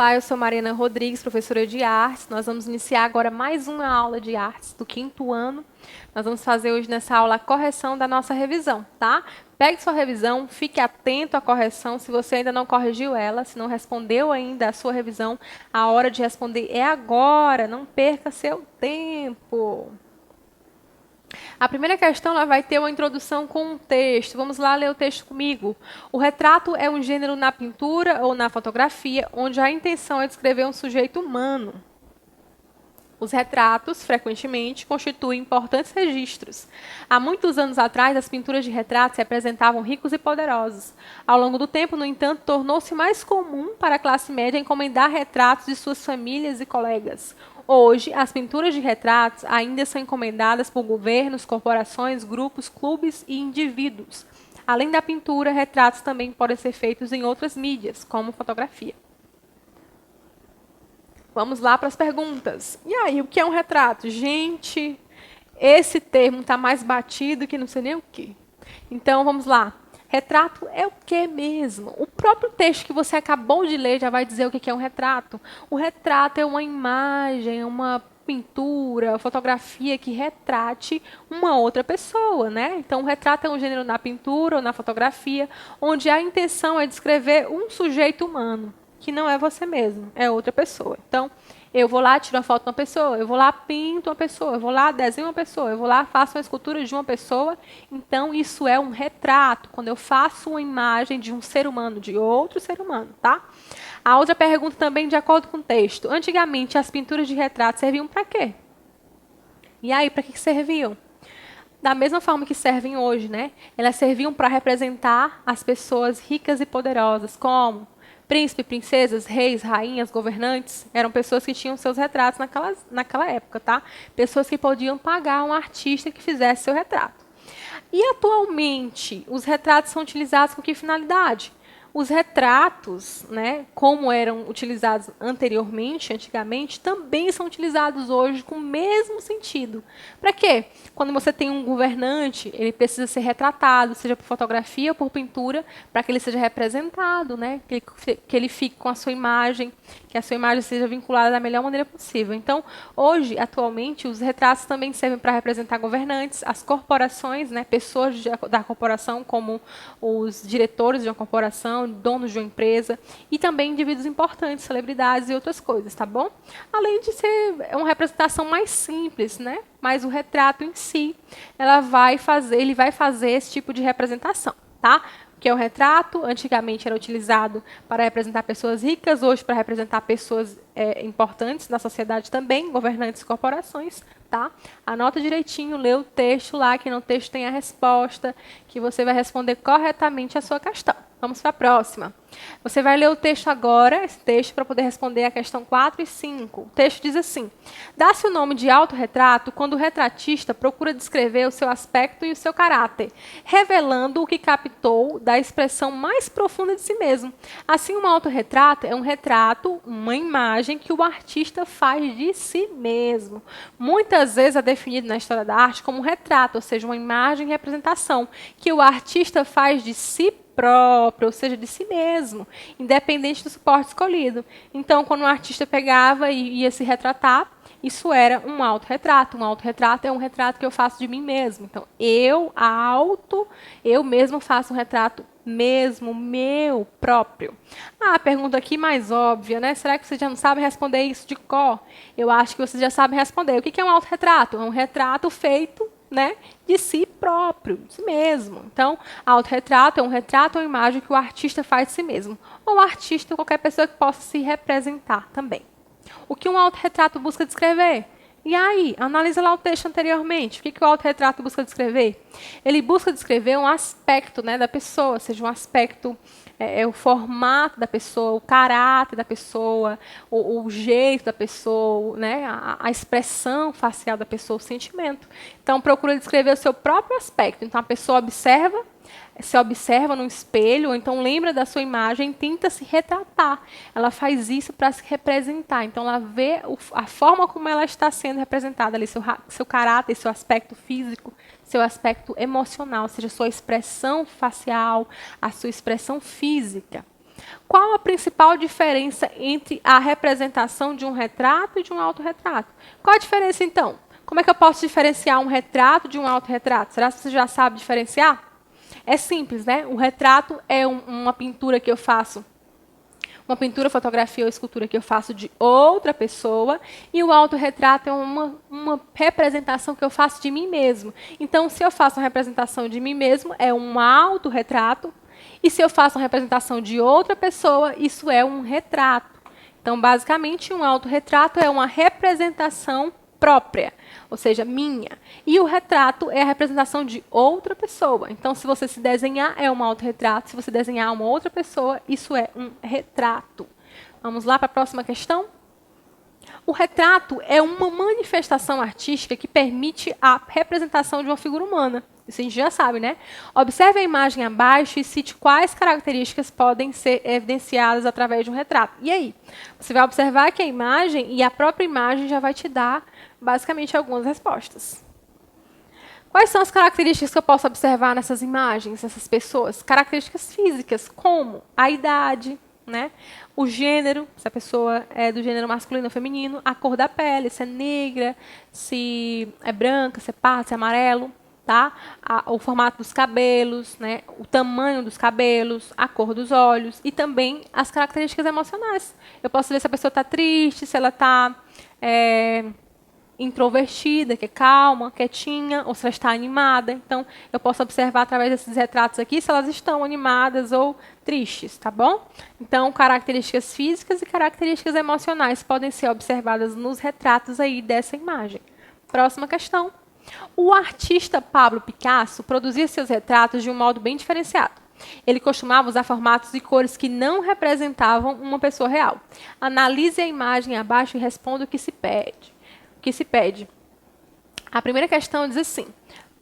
Olá, eu sou Mariana Rodrigues, professora de artes. Nós vamos iniciar agora mais uma aula de artes do 5º ano. Nós vamos fazer hoje nessa aula a correção da nossa revisão, tá? Pegue sua revisão, fique atento à correção. Se você ainda não corrigiu ela, se não respondeu ainda a sua revisão, a hora de responder é agora, não perca seu tempo. A primeira questão ela vai ter uma introdução com um texto. Vamos lá ler o texto comigo. O retrato é um gênero na pintura ou na fotografia, onde a intenção é descrever um sujeito humano. Os retratos, frequentemente, constituem importantes registros. Há muitos anos atrás, as pinturas de retratos representavam ricos e poderosos. Ao longo do tempo, no entanto, tornou-se mais comum para a classe média encomendar retratos de suas famílias e colegas. Hoje, as pinturas de retratos ainda são encomendadas por governos, corporações, grupos, clubes e indivíduos. Além da pintura, retratos também podem ser feitos em outras mídias, como fotografia. Vamos lá para as perguntas. E aí, o que é um retrato? Gente, esse termo está mais batido que não sei nem o quê. Então, vamos lá. Retrato é o que mesmo? O próprio texto que você acabou de ler já vai dizer o que é um retrato. O retrato é uma imagem, uma pintura, fotografia que retrate uma outra pessoa, né? Então, o retrato é um gênero na pintura ou na fotografia, onde a intenção é descrever um sujeito humano, que não é você mesmo, é outra pessoa. Então, eu vou lá, tiro a foto de uma pessoa, eu vou lá, pinto uma pessoa, eu vou lá, desenho uma pessoa, eu vou lá, faço uma escultura de uma pessoa. Então, isso é um retrato, quando eu faço uma imagem de um ser humano, de outro ser humano, tá? A outra pergunta também, de acordo com o texto. Antigamente, as pinturas de retrato serviam para quê? E aí, para que serviam? Da mesma forma que servem hoje, né? Elas serviam para representar as pessoas ricas e poderosas, como príncipe, princesas, reis, rainhas, governantes. Eram pessoas que tinham seus retratos naquela época, tá? Pessoas que podiam pagar um artista que fizesse seu retrato. E atualmente, os retratos são utilizados com que finalidade? Os retratos, né, como eram utilizados antigamente, também são utilizados hoje com o mesmo sentido. Para quê? Quando você tem um governante, ele precisa ser retratado, seja por fotografia ou por pintura, para que ele seja representado, né, que ele fique com a sua imagem, que a sua imagem seja vinculada da melhor maneira possível. Então, hoje, atualmente, os retratos também servem para representar governantes, as corporações, né, pessoas da corporação, como os diretores de uma corporação, donos de uma empresa, e também indivíduos importantes, celebridades e outras coisas, tá bom? Além de ser uma representação mais simples, né? Mas o retrato em si, ele vai fazer esse tipo de representação, tá? Que é o retrato, antigamente era utilizado para representar pessoas ricas, hoje para representar pessoas importantes na sociedade também, governantes e corporações, tá? Anota direitinho, lê o texto lá, que no texto tem a resposta, que você vai responder corretamente a sua questão. Vamos para a próxima. Você vai ler o texto agora, esse texto, para poder responder a questão 4 e 5. O texto diz assim: dá-se o nome de autorretrato quando o retratista procura descrever o seu aspecto e o seu caráter, revelando o que captou da expressão mais profunda de si mesmo. Assim, um autorretrato é um retrato, uma imagem que o artista faz de si mesmo. Muitas vezes é definido na história da arte como um retrato, ou seja, uma imagem e representação que o artista faz de si próprio, ou seja, de si mesmo, independente do suporte escolhido. Então, quando o artista pegava e ia se retratar, isso era um autorretrato. Um autorretrato é um retrato que eu faço de mim mesmo. Então, eu mesmo faço um retrato mesmo, meu próprio. A pergunta aqui mais óbvia, né? Será que você já não sabe responder isso de cor? Eu acho que você já sabe responder. O que é um autorretrato? É um retrato feito, né, de si próprio, de si mesmo. Então, autorretrato é um retrato ou imagem que o artista faz de si mesmo. Ou o artista ou qualquer pessoa que possa se representar também. O que um autorretrato busca descrever? E aí, analisa lá o texto anteriormente. O que o autorretrato busca descrever? Ele busca descrever um aspecto, né, da pessoa, seja um aspecto, o formato da pessoa, o caráter da pessoa, o jeito da pessoa, né, a expressão facial da pessoa, o sentimento. Então, procura descrever o seu próprio aspecto. Então, a pessoa se observa no espelho, ou então lembra da sua imagem e tenta se retratar. Ela faz isso para se representar. Então, ela vê a forma como ela está sendo representada ali, seu caráter, seu aspecto físico, seu aspecto emocional, ou seja, sua expressão facial, a sua expressão física. Qual a principal diferença entre a representação de um retrato e de um autorretrato? Qual a diferença, então? Como é que eu posso diferenciar um retrato de um autorretrato? Será que você já sabe diferenciar? É simples, né? O retrato é uma pintura que eu faço, uma pintura, fotografia ou escultura que eu faço de outra pessoa, e o autorretrato é uma representação que eu faço de mim mesmo. Então, se eu faço uma representação de mim mesmo, é um autorretrato, e se eu faço uma representação de outra pessoa, isso é um retrato. Então, basicamente, um autorretrato é uma representação própria, ou seja, minha. E o retrato é a representação de outra pessoa. Então, se você se desenhar, é um autorretrato. Se você desenhar uma outra pessoa, isso é um retrato. Vamos lá para a próxima questão? O retrato é uma manifestação artística que permite a representação de uma figura humana. Isso a gente já sabe, né? Observe a imagem abaixo e cite quais características podem ser evidenciadas através de um retrato. E aí? Você vai observar que a imagem e a própria imagem já vai te dar, basicamente, algumas respostas. Quais são as características que eu posso observar nessas imagens, nessas pessoas? Características físicas, como a idade, né? O gênero, se a pessoa é do gênero masculino ou feminino, a cor da pele, se é negra, se é branca, se é parda, se é amarelo, tá? O formato dos cabelos, né? O tamanho dos cabelos, a cor dos olhos e também as características emocionais. Eu posso ver se a pessoa está triste, se ela está introvertida, que é calma, quietinha, ou se ela está animada. Então, eu posso observar através desses retratos aqui se elas estão animadas ou tristes, tá bom? Então, características físicas e características emocionais podem ser observadas nos retratos aí dessa imagem. Próxima questão. O artista Pablo Picasso produzia seus retratos de um modo bem diferenciado. Ele costumava usar formatos e cores que não representavam uma pessoa real. Analise a imagem abaixo e responda o que se pede. A primeira questão diz assim,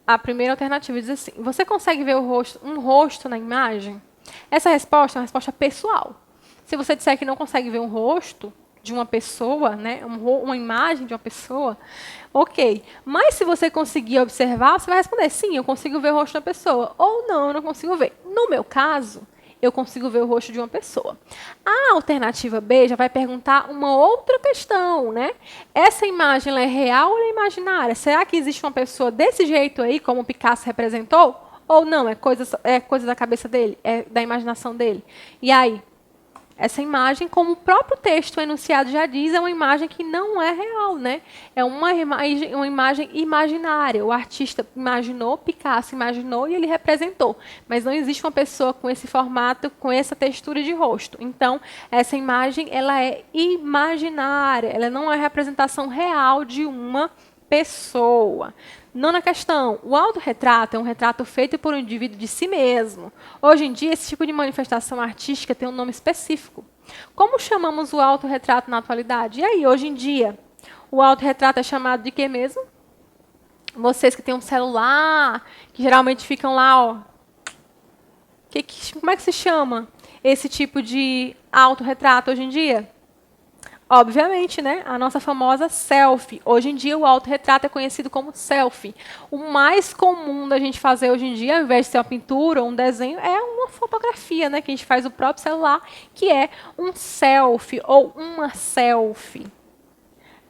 a primeira alternativa diz assim, você consegue ver um rosto na imagem? Essa resposta é uma resposta pessoal. Se você disser que não consegue ver um rosto de uma pessoa, né, uma imagem de uma pessoa, ok. Mas se você conseguir observar, você vai responder, sim, eu consigo ver o rosto da pessoa. Ou não, eu não consigo ver. No meu caso, eu consigo ver o rosto de uma pessoa. A alternativa B já vai perguntar uma outra questão, né? Essa imagem ela é real ou ela é imaginária? Será que existe uma pessoa desse jeito aí, como o Picasso representou? Ou não, é coisa da cabeça dele, é da imaginação dele? E aí? Essa imagem, como o próprio texto o enunciado já diz, é uma imagem que não é real, né? É uma imagem imaginária. O artista imaginou, Picasso imaginou e ele representou. Mas não existe uma pessoa com esse formato, com essa textura de rosto. Então, essa imagem ela é imaginária, ela não é a representação real de uma pessoa. Nona questão, o autorretrato é um retrato feito por um indivíduo de si mesmo. Hoje em dia, esse tipo de manifestação artística tem um nome específico. Como chamamos o autorretrato na atualidade? E aí, hoje em dia, o autorretrato é chamado de quê mesmo? Vocês que têm um celular, que geralmente ficam lá, ó. Como é que se chama esse tipo de autorretrato hoje em dia? Obviamente, né? A nossa famosa selfie. Hoje em dia, o autorretrato é conhecido como selfie. O mais comum da gente fazer hoje em dia, ao invés de ser uma pintura ou um desenho, é uma fotografia, né? Que a gente faz no próprio celular, que é um selfie ou uma selfie.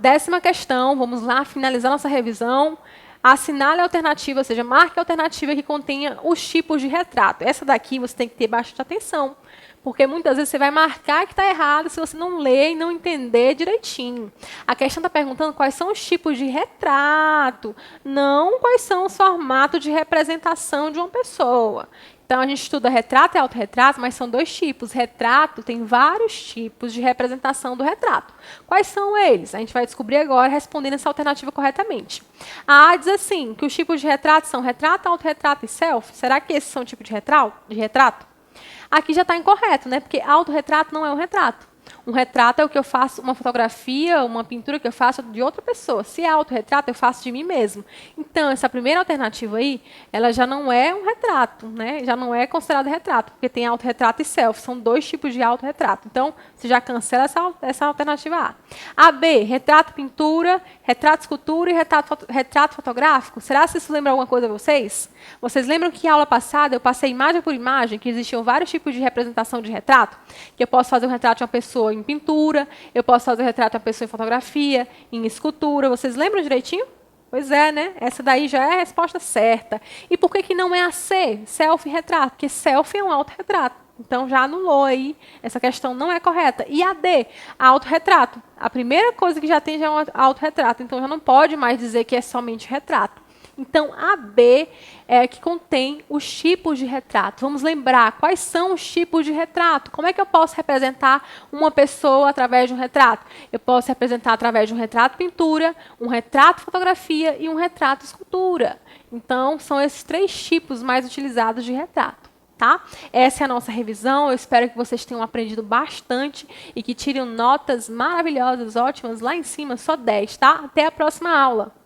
10ª questão, vamos lá, finalizar nossa revisão. Assinale a alternativa, ou seja, marque a alternativa que contenha os tipos de retrato. Essa daqui você tem que ter bastante atenção. Porque muitas vezes você vai marcar que está errado se você não ler e não entender direitinho. A questão está perguntando quais são os tipos de retrato, não quais são os formatos de representação de uma pessoa. Então, a gente estuda retrato e autorretrato, mas são dois tipos. Retrato tem vários tipos de representação do retrato. Quais são eles? A gente vai descobrir agora respondendo essa alternativa corretamente. A A diz assim, que os tipos de retrato são retrato, autorretrato e selfie. Será que esses são tipos de retrato? Aqui já está incorreto, né? Porque autorretrato não é um retrato. Um retrato é o que eu faço, uma fotografia, uma pintura que eu faço de outra pessoa. Se é autorretrato, eu faço de mim mesmo. Então, essa primeira alternativa aí, ela já não é um retrato, né? Já não é considerado retrato, porque tem autorretrato e selfie. São 2 tipos de autorretrato. Então, você já cancela essa alternativa A. A B, retrato, pintura, retrato, escultura e retrato fotográfico. Será que isso lembra alguma coisa a vocês? Vocês lembram que na aula passada eu passei imagem por imagem, que existiam vários tipos de representação de retrato? Que eu posso fazer um retrato de uma pessoa em pintura, eu posso fazer um retrato de uma pessoa em fotografia, em escultura. Vocês lembram direitinho? Pois é, né? Essa daí já é a resposta certa. E por que não é a C, selfie-retrato? Porque selfie é um autorretrato. Então, já anulou aí, essa questão não é correta. E a D, autorretrato. A primeira coisa que já tem já é um autorretrato. Então, já não pode mais dizer que é somente retrato. Então, a B é a que contém os tipos de retrato. Vamos lembrar quais são os tipos de retrato. Como é que eu posso representar uma pessoa através de um retrato? Eu posso representar através de um retrato pintura, um retrato fotografia e um retrato escultura. Então, são esses 3 tipos mais utilizados de retrato. Tá? Essa é a nossa revisão. Eu espero que vocês tenham aprendido bastante e que tirem notas maravilhosas, ótimas, lá em cima, só 10, tá? Até a próxima aula.